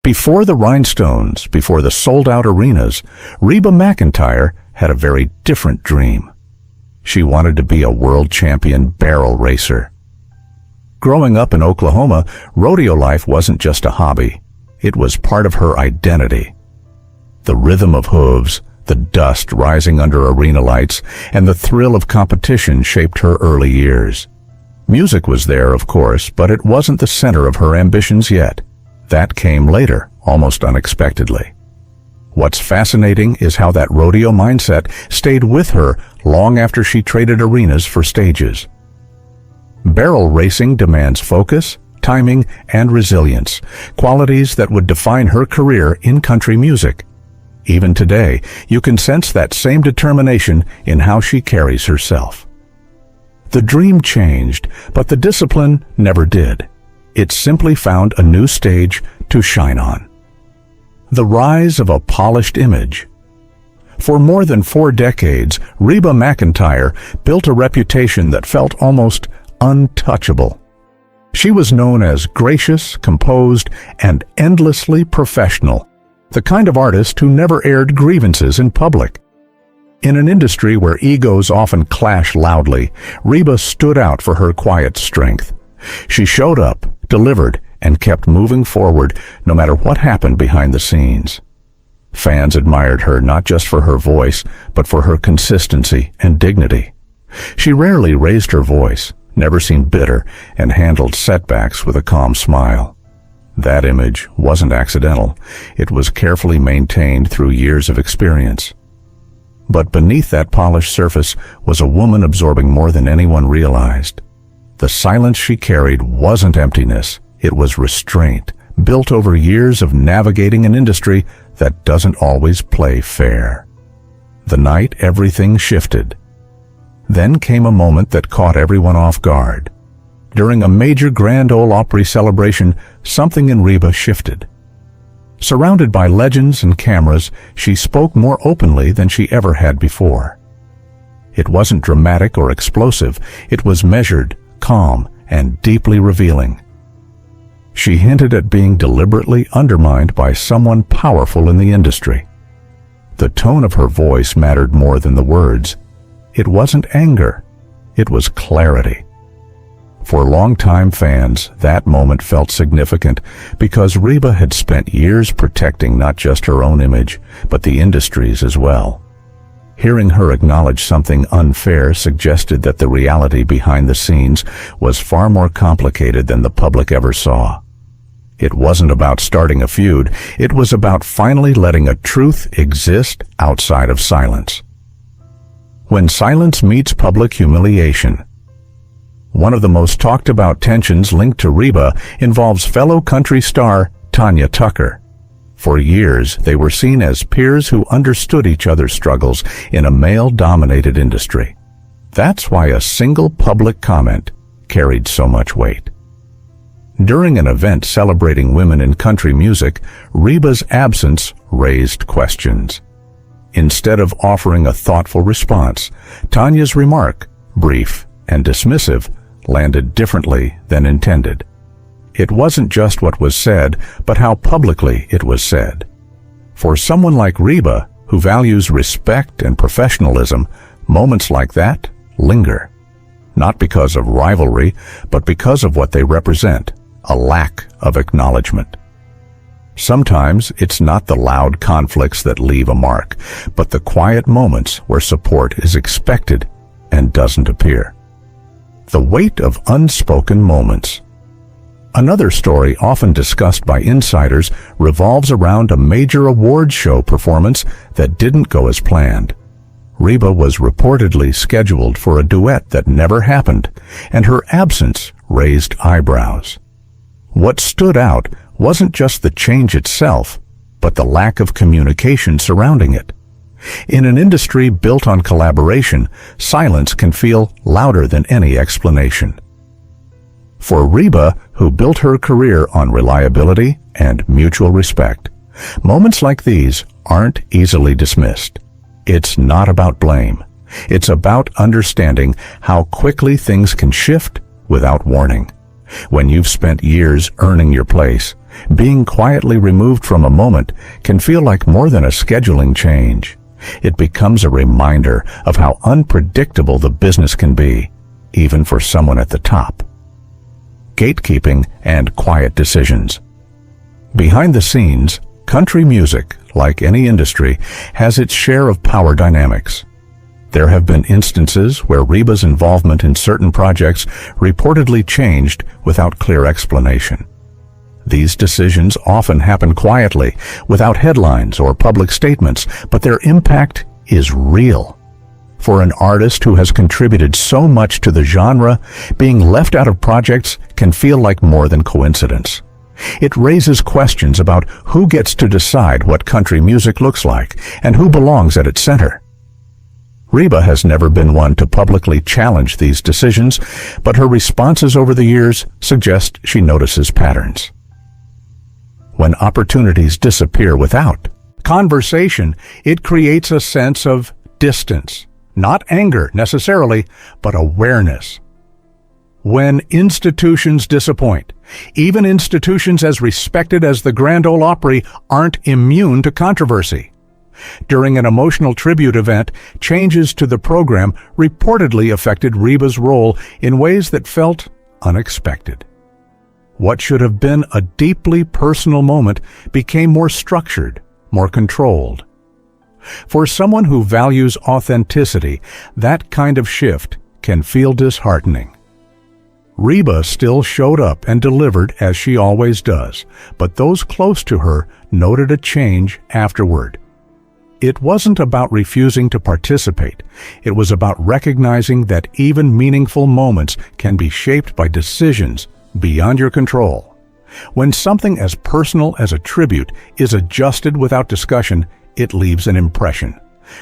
Before the rhinestones, before the sold-out arenas, Reba McEntire had a very different dream. She wanted to be a world champion barrel racer. Growing up in Oklahoma, rodeo life wasn't just a hobby. It was part of her identity. The rhythm of hooves, the dust rising under arena lights, and the thrill of competition shaped her early years. Music was there, of course, but it wasn't the center of her ambitions yet. That came later, almost unexpectedly. What's fascinating is how that rodeo mindset stayed with her long after she traded arenas for stages. Barrel racing demands focus, timing, and resilience, qualities that would define her career in country music. Even today, you can sense that same determination in how she carries herself. The dream changed, but the discipline never did. It simply found a new stage to shine on. The rise of a polished image. For more than 4 decades, Reba McEntire built a reputation that felt almost untouchable. She was known as gracious, composed, and endlessly professional, the kind of artist who never aired grievances in public. In an industry where egos often clash loudly, Reba stood out for her quiet strength. She showed up, delivered, and kept moving forward no matter what happened behind the scenes. Fans admired her not just for her voice, but for her consistency and dignity. She rarely raised her voice, never seemed bitter, and handled setbacks with a calm smile. That image wasn't accidental. It was carefully maintained through years of experience. But beneath that polished surface was a woman absorbing more than anyone realized. The silence she carried wasn't emptiness. It was restraint, built over years of navigating an industry that doesn't always play fair. The night everything shifted. Then came a moment that caught everyone off guard. During a major Grand Ole Opry celebration, something in Reba shifted. Surrounded by legends and cameras, she spoke more openly than she ever had before. It wasn't dramatic or explosive. It was measured, calm, and deeply revealing. She hinted at being deliberately undermined by someone powerful in the industry. The tone of her voice mattered more than the words. It wasn't anger. It was clarity. For longtime fans, that moment felt significant because Reba had spent years protecting not just her own image, but the industry's as well. Hearing her acknowledge something unfair suggested that the reality behind the scenes was far more complicated than the public ever saw. It wasn't about starting a feud. It was about finally letting a truth exist outside of silence. When silence meets public humiliation. One of the most talked about tensions linked to Reba involves fellow country star Tanya Tucker. For years, they were seen as peers who understood each other's struggles in a male-dominated industry. That's why a single public comment carried so much weight. During an event celebrating women in country music, Reba's absence raised questions. Instead of offering a thoughtful response, Tanya's remark, brief and dismissive, landed differently than intended. It wasn't just what was said, but how publicly it was said. For someone like Reba, who values respect and professionalism, moments like that linger. Not because of rivalry, but because of what they represent, a lack of acknowledgement. Sometimes it's not the loud conflicts that leave a mark, but the quiet moments where support is expected and doesn't appear. The weight of unspoken moments. Another story often discussed by insiders revolves around a major awards show performance that didn't go as planned. Reba was reportedly scheduled for a duet that never happened, and her absence raised eyebrows. What stood out wasn't just the change itself, but the lack of communication surrounding it. In an industry built on collaboration, silence can feel louder than any explanation. For Reba, who built her career on reliability and mutual respect, moments like these aren't easily dismissed. It's not about blame. It's about understanding how quickly things can shift without warning. When you've spent years earning your place, Being quietly removed from a moment can feel like more than a scheduling change. It becomes a reminder of how unpredictable the business can be, even for someone at the top. Gatekeeping and quiet decisions. Behind the scenes, country music, like any industry, has its share of power dynamics. There have been instances where Reba's involvement in certain projects reportedly changed without clear explanation. These decisions often happen quietly, without headlines or public statements, but their impact is real. For an artist who has contributed so much to the genre, being left out of projects can feel like more than coincidence. It raises questions about who gets to decide what country music looks like and who belongs at its center. Reba has never been one to publicly challenge these decisions, but her responses over the years suggest she notices patterns. When opportunities disappear without conversation, it creates a sense of distance. Not anger necessarily, but awareness. When institutions disappoint, even institutions as respected as the Grand Ole Opry aren't immune to controversy. During an emotional tribute event, changes to the program reportedly affected Reba's role in ways that felt unexpected. What should have been a deeply personal moment became more structured, more controlled. For someone who values authenticity, that kind of shift can feel disheartening. Reba still showed up and delivered as she always does, but those close to her noted a change afterward. It wasn't about refusing to participate. It was about recognizing that even meaningful moments can be shaped by decisions beyond your control. When something as personal as a tribute is adjusted without discussion, it leaves an impression.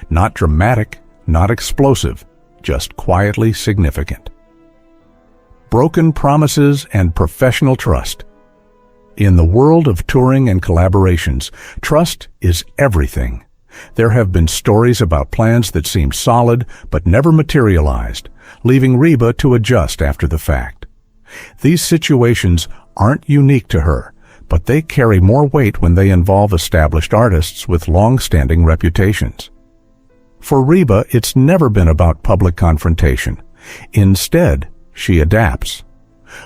Not dramatic, not explosive, just quietly significant. Broken promises and professional trust. In the world of touring and collaborations, trust is everything. There have been stories about plans that seemed solid but never materialized, leaving Reba to adjust after the fact. These situations aren't unique to her, but they carry more weight when they involve established artists with long-standing reputations. For Reba, it's never been about public confrontation. Instead, she adapts.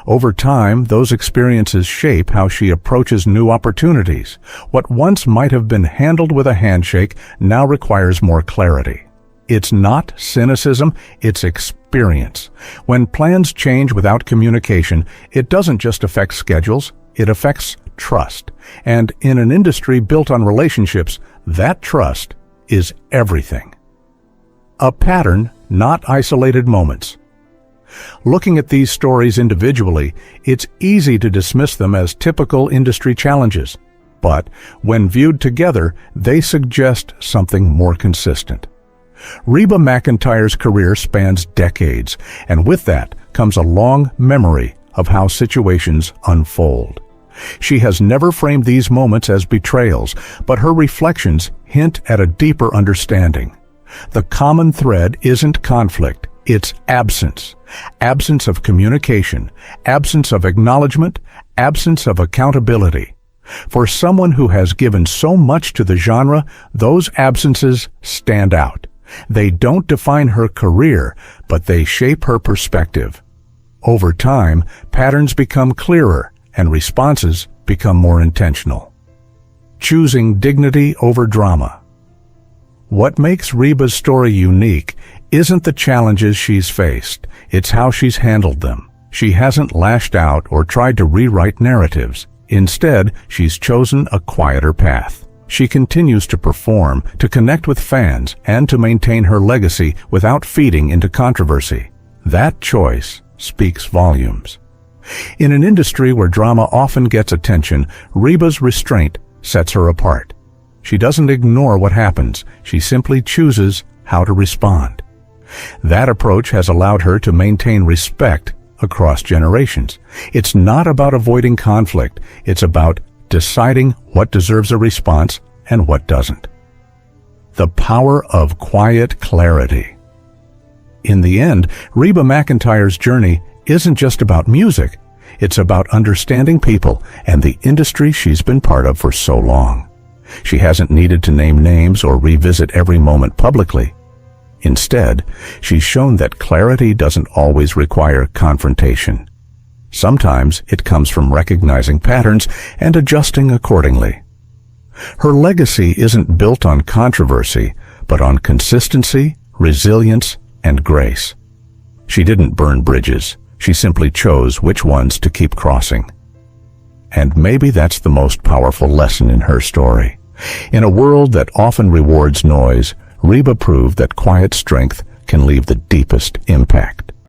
Over time, those experiences shape how she approaches new opportunities. What once might have been handled with a handshake now requires more clarity. It's not cynicism, it's experience. When plans change without communication, it doesn't just affect schedules, it affects trust. And in an industry built on relationships, that trust is everything. A pattern, not isolated moments. Looking at these stories individually, it's easy to dismiss them as typical industry challenges. But when viewed together, they suggest something more consistent. Reba McEntire's career spans decades, and with that comes a long memory of how situations unfold. She has never framed these moments as betrayals, but her reflections hint at a deeper understanding. The common thread isn't conflict, it's absence. Absence of communication, absence of acknowledgement, absence of accountability. For someone who has given so much to the genre, those absences stand out. They don't define her career, but they shape her perspective. Over time, patterns become clearer and responses become more intentional. Choosing dignity over drama. What makes Reba's story unique isn't the challenges she's faced, it's how she's handled them. She hasn't lashed out or tried to rewrite narratives. Instead, she's chosen a quieter path. She continues to perform, to connect with fans, and to maintain her legacy without feeding into controversy. That choice speaks volumes. In an industry where drama often gets attention, Reba's restraint sets her apart. She doesn't ignore what happens, she simply chooses how to respond. That approach has allowed her to maintain respect across generations. It's not about avoiding conflict, it's about deciding what deserves a response and what doesn't. The power of quiet clarity. In the end, Reba McEntire's journey isn't just about music. It's about understanding people and the industry she's been part of for so long. She hasn't needed to name names or revisit every moment publicly. Instead, she's shown that clarity doesn't always require confrontation. Sometimes it comes from recognizing patterns and adjusting accordingly. Her legacy isn't built on controversy, but on consistency, resilience, and grace. She didn't burn bridges. She simply chose which ones to keep crossing. And maybe that's the most powerful lesson in her story. In a world that often rewards noise, Reba proved that quiet strength can leave the deepest impact.